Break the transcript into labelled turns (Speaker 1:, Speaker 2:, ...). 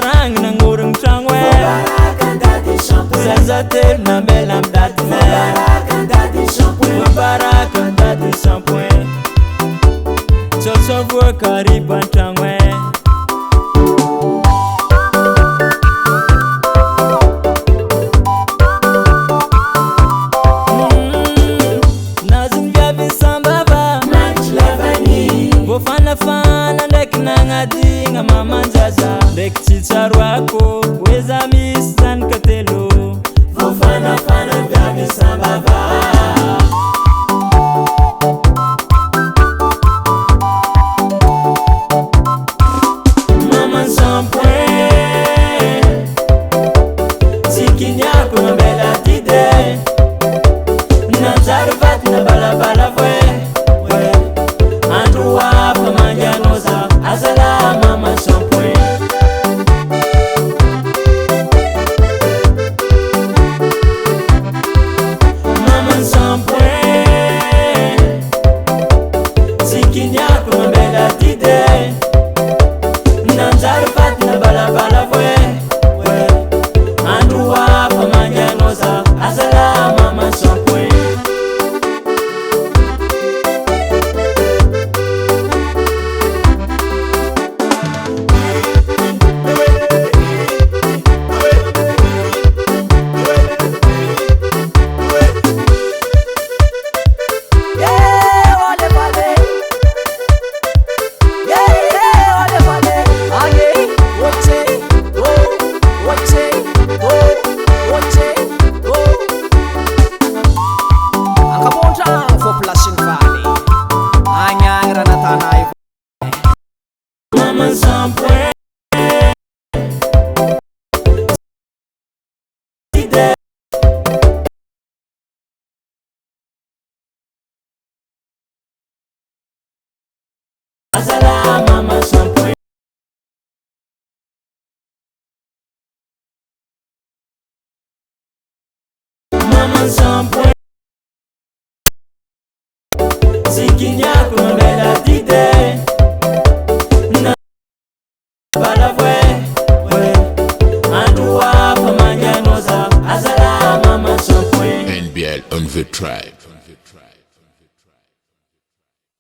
Speaker 1: Farang nangurung trangwe Zazatel na belam datne Mubarak dati shampoing Chosho vua kariban trangwe Nazim vya visambaba Vofana fana ndek nangadi nga mama njaja Ndek chicharwako weza misan katelo Vofana fana vya visambaba Mama shampoing Zikinyako mabela tide Nazarvat na balabala vwe Andru wapa manjanoza Azala mama shampoing Mama shampoing Zikinyako mabela tide Nazarvat na balabala vwe Andru wapa manjanoza Azala mama shampoing Mama shampoing Azala mama shampoing Mama shampoing Zikinyako mabela tide Na bala vwe Andru wapa manjanoza Azala mama shampoing
Speaker 2: NBL on the tribe.